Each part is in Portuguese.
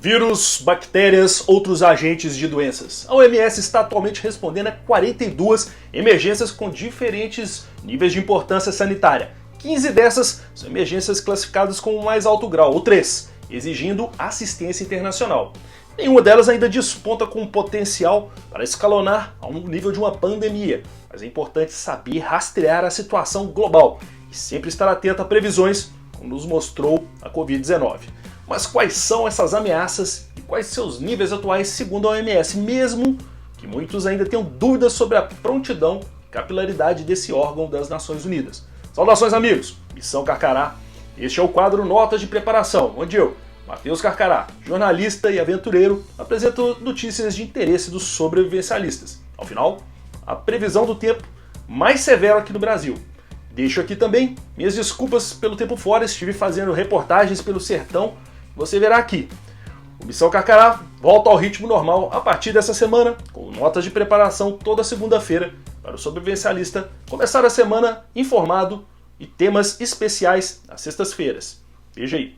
Vírus, bactérias, outros agentes de doenças. A OMS está atualmente respondendo a 42 emergências com diferentes níveis de importância sanitária. 15 dessas são emergências classificadas com o mais alto grau, ou 3, exigindo assistência internacional. Nenhuma delas ainda desponta com potencial para escalonar a um nível de uma pandemia, mas é importante saber rastrear a situação global e sempre estar atento a previsões, como nos mostrou a Covid-19. Mas quais são essas ameaças e quais seus níveis atuais segundo a OMS, mesmo que muitos ainda tenham dúvidas sobre a prontidão e capilaridade desse órgão das Nações Unidas? Saudações, amigos! Missão Carcará. Este é o quadro Notas de Preparação, onde eu, Matheus Carcará, jornalista e aventureiro, apresento notícias de interesse dos sobrevivencialistas. Ao final, a previsão do tempo mais severo aqui no Brasil. Deixo aqui também minhas desculpas pelo tempo fora, estive fazendo reportagens pelo sertão. Você verá aqui. O Missão Carcará volta ao ritmo normal a partir dessa semana, com notas de preparação toda segunda-feira, para o sobrevivencialista começar a semana informado e temas especiais às sextas-feiras. Veja aí.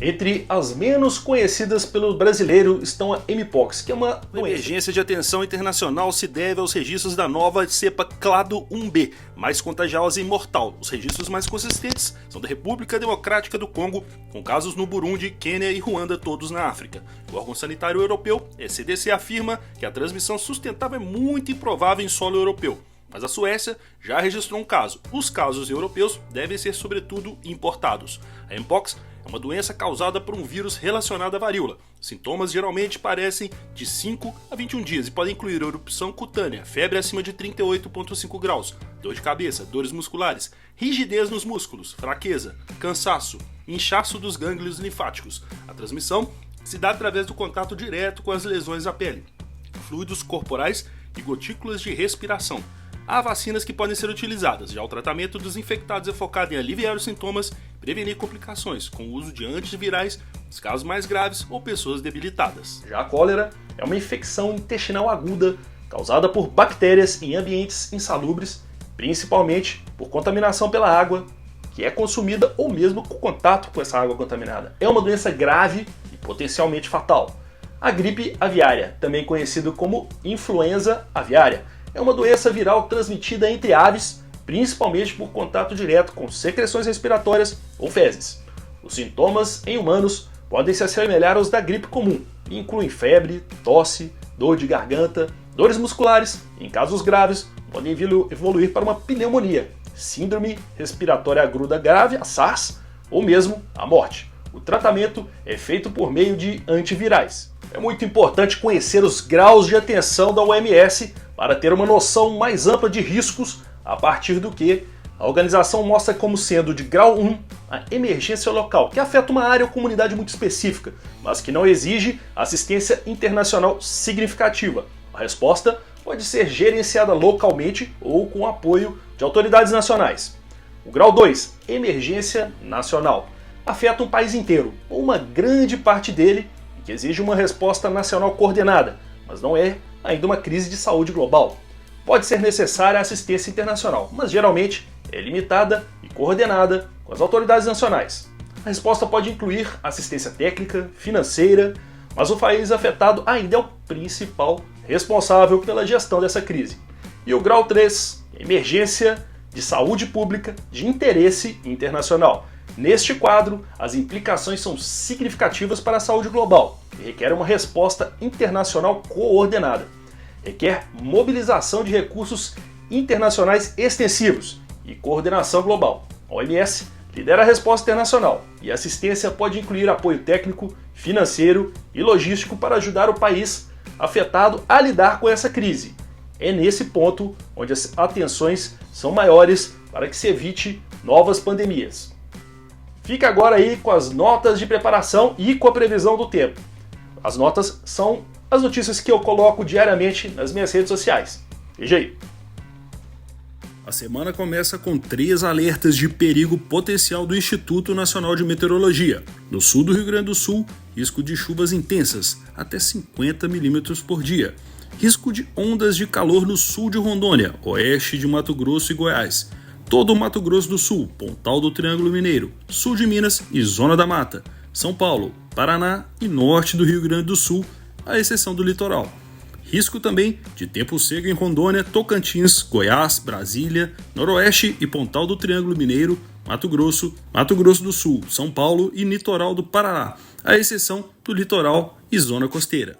Entre as menos conhecidas pelo brasileiro estão a Mpox, que é uma emergência de atenção internacional, se deve aos registros da nova cepa Clado 1B, mais contagiosa e mortal. Os registros mais consistentes são da República Democrática do Congo, com casos no Burundi, Quênia e Ruanda, todos na África. O órgão sanitário europeu, ECDC, afirma que a transmissão sustentável é muito improvável em solo europeu. Mas a Suécia já registrou um caso. Os casos europeus devem ser sobretudo importados. A Mpox é uma doença causada por um vírus relacionado à varíola. Sintomas geralmente parecem de 5 a 21 dias e podem incluir erupção cutânea, febre acima de 38,5 graus, dor de cabeça, dores musculares, rigidez nos músculos, fraqueza, cansaço, inchaço dos gânglios linfáticos. A transmissão se dá através do contato direto com as lesões da pele, fluidos corporais e gotículas de respiração. Há vacinas que podem ser utilizadas, já o tratamento dos infectados é focado em aliviar os sintomas e prevenir complicações, com o uso de antivirais nos casos mais graves ou pessoas debilitadas. Já a cólera é uma infecção intestinal aguda causada por bactérias em ambientes insalubres, principalmente por contaminação pela água que é consumida ou mesmo com contato com essa água contaminada. É uma doença grave e potencialmente fatal. A gripe aviária, também conhecida como influenza aviária, é uma doença viral transmitida entre aves, principalmente por contato direto com secreções respiratórias ou fezes. Os sintomas em humanos podem se assemelhar aos da gripe comum e incluem febre, tosse, dor de garganta, dores musculares e, em casos graves, podem evoluir para uma pneumonia, síndrome respiratória aguda grave, a SARS, ou mesmo a morte. O tratamento é feito por meio de antivirais. É muito importante conhecer os graus de atenção da OMS para ter uma noção mais ampla de riscos, a partir do que a organização mostra como sendo de grau 1 a emergência local, que afeta uma área ou comunidade muito específica, mas que não exige assistência internacional significativa. A resposta pode ser gerenciada localmente ou com apoio de autoridades nacionais. O grau 2, emergência nacional, afeta um país inteiro, ou uma grande parte dele, e que exige uma resposta nacional coordenada, mas não é ainda uma crise de saúde global. Pode ser necessária assistência internacional, mas geralmente é limitada e coordenada com as autoridades nacionais. A resposta pode incluir assistência técnica, financeira, mas o país afetado ainda é o principal responsável pela gestão dessa crise. E o grau 3, emergência de saúde pública de interesse internacional. Neste quadro, as implicações são significativas para a saúde global e requer uma resposta internacional coordenada. Requer mobilização de recursos internacionais extensivos e coordenação global. A OMS lidera a resposta internacional e a assistência pode incluir apoio técnico, financeiro e logístico para ajudar o país afetado a lidar com essa crise. É nesse ponto onde as atenções são maiores para que se evite novas pandemias. Fica agora aí com as notas de preparação e com a previsão do tempo. As notas são as notícias que eu coloco diariamente nas minhas redes sociais. Veja aí. A semana começa com 3 alertas de perigo potencial do Instituto Nacional de Meteorologia. No sul do Rio Grande do Sul, risco de chuvas intensas, até 50 milímetros por dia. Risco de ondas de calor no sul de Rondônia, oeste de Mato Grosso e Goiás. todo o Mato Grosso do Sul, Pontal do Triângulo Mineiro, sul de Minas e Zona da Mata, São Paulo, Paraná e norte do Rio Grande do Sul, à exceção do litoral. Risco também de tempo seco em Rondônia, Tocantins, Goiás, Brasília, Noroeste e Pontal do Triângulo Mineiro, Mato Grosso do Sul, São Paulo e litoral do Paraná, à exceção do litoral e zona costeira.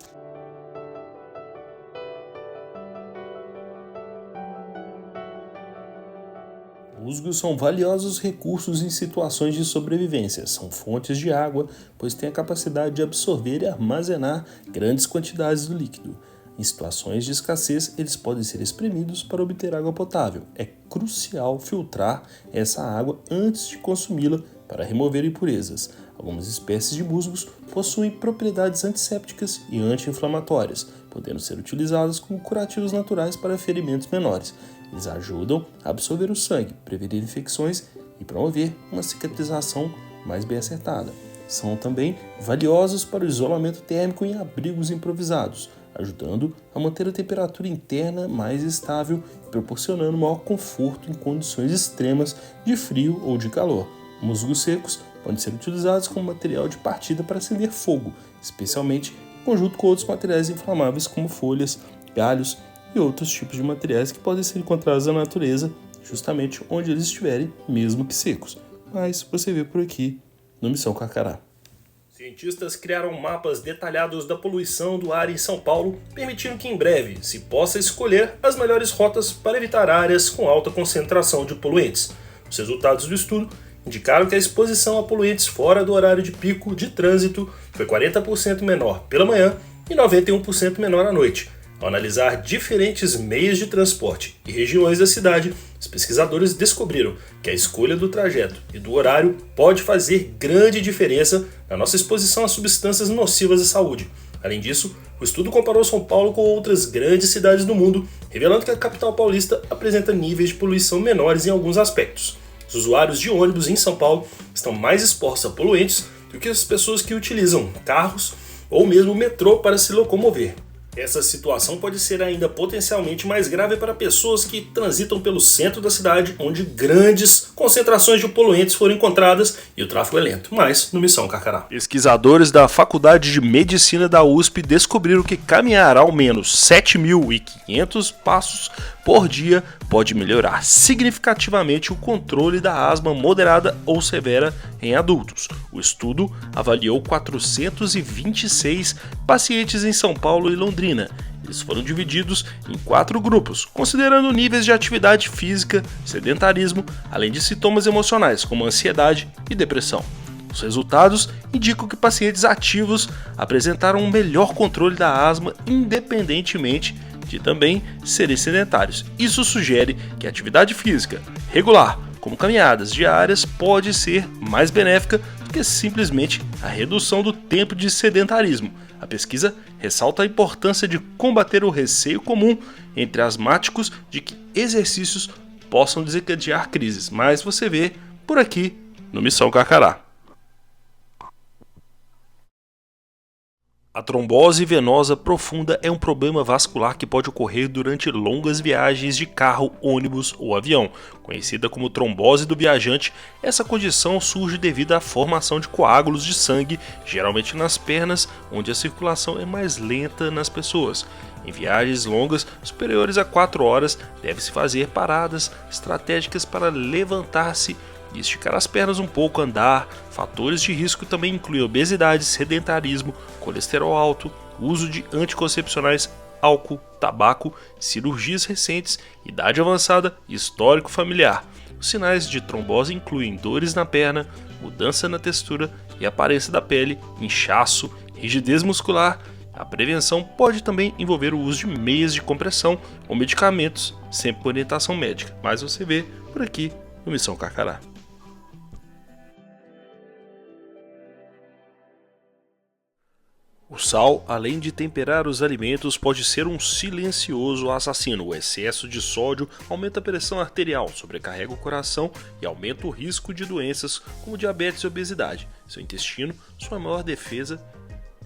Musgos são valiosos recursos em situações de sobrevivência. São fontes de água, pois têm a capacidade de absorver e armazenar grandes quantidades do líquido. Em situações de escassez, eles podem ser espremidos para obter água potável. É crucial filtrar essa água antes de consumi-la para remover impurezas. Algumas espécies de musgos possuem propriedades antissépticas e anti-inflamatórias, podendo ser utilizadas como curativos naturais para ferimentos menores. Eles ajudam a absorver o sangue, prevenir infecções e promover uma cicatrização mais bem acertada. São também valiosos para o isolamento térmico em abrigos improvisados, ajudando a manter a temperatura interna mais estável e proporcionando maior conforto em condições extremas de frio ou de calor. Musgos secos podem ser utilizados como material de partida para acender fogo, especialmente em conjunto com outros materiais inflamáveis como folhas, galhos e outros tipos de materiais que podem ser encontrados na natureza, justamente onde eles estiverem, mesmo que secos. Mas você vê por aqui no Missão Carcará. Cientistas criaram mapas detalhados da poluição do ar em São Paulo, permitindo que em breve se possa escolher as melhores rotas para evitar áreas com alta concentração de poluentes. Os resultados do estudo indicaram que a exposição a poluentes fora do horário de pico de trânsito foi 40% menor pela manhã e 91% menor à noite. Ao analisar diferentes meios de transporte e regiões da cidade, os pesquisadores descobriram que a escolha do trajeto e do horário pode fazer grande diferença na nossa exposição a substâncias nocivas à saúde. Além disso, o estudo comparou São Paulo com outras grandes cidades do mundo, revelando que a capital paulista apresenta níveis de poluição menores em alguns aspectos. Os usuários de ônibus em São Paulo estão mais expostos a poluentes do que as pessoas que utilizam carros ou mesmo o metrô para se locomover. Essa situação pode ser ainda potencialmente mais grave para pessoas que transitam pelo centro da cidade, onde grandes concentrações de poluentes foram encontradas e o tráfego é lento, mas no Missão Carcará. Pesquisadores da Faculdade de Medicina da USP descobriram que caminhar ao menos 7.500 passos por dia pode melhorar significativamente o controle da asma moderada ou severa em adultos. O estudo avaliou 426 pacientes em São Paulo e Londrina. Eles foram divididos em 4 grupos, considerando níveis de atividade física, sedentarismo, além de sintomas emocionais como ansiedade e depressão. Os resultados indicam que pacientes ativos apresentaram um melhor controle da asma independentemente de também serem sedentários. Isso sugere que a atividade física regular, como caminhadas diárias, pode ser mais benéfica do que simplesmente a redução do tempo de sedentarismo. A pesquisa ressalta a importância de combater o receio comum entre asmáticos de que exercícios possam desencadear crises, mas você vê por aqui no Missão Carcará. A trombose venosa profunda é um problema vascular que pode ocorrer durante longas viagens de carro, ônibus ou avião. Conhecida como trombose do viajante, essa condição surge devido à formação de coágulos de sangue, geralmente nas pernas, onde a circulação é mais lenta nas pessoas. Em viagens longas, superiores a 4 horas, deve-se fazer paradas estratégicas para levantar-se e esticar as pernas um pouco, andar. Fatores de risco também incluem obesidade, sedentarismo, colesterol alto, uso de anticoncepcionais, álcool, tabaco, cirurgias recentes, idade avançada e histórico familiar. Os sinais de trombose incluem dores na perna, mudança na textura e aparência da pele, inchaço, rigidez muscular. A prevenção pode também envolver o uso de meias de compressão ou medicamentos, sempre por orientação médica, mas você vê por aqui no Missão Carcará. O sal, além de temperar os alimentos, pode ser um silencioso assassino. O excesso de sódio aumenta a pressão arterial, sobrecarrega o coração e aumenta o risco de doenças como diabetes e obesidade. Seu intestino, sua maior defesa,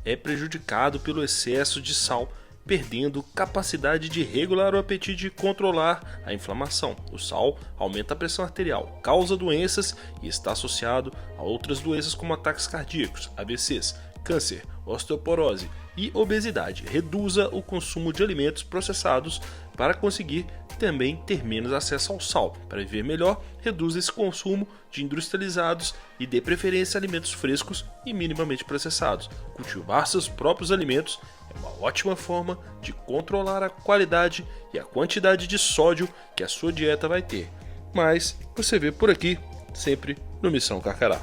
é prejudicado pelo excesso de sal, perdendo capacidade de regular o apetite e controlar a inflamação. O sal aumenta a pressão arterial, causa doenças e está associado a outras doenças como ataques cardíacos, AVCs, câncer, osteoporose e obesidade. Reduza o consumo de alimentos processados para conseguir também ter menos acesso ao sal. Para viver melhor, reduza esse consumo de industrializados e dê preferência a alimentos frescos e minimamente processados. Cultivar seus próprios alimentos é uma ótima forma de controlar a qualidade e a quantidade de sódio que a sua dieta vai ter. Mas você vê por aqui, sempre no Missão Carcará.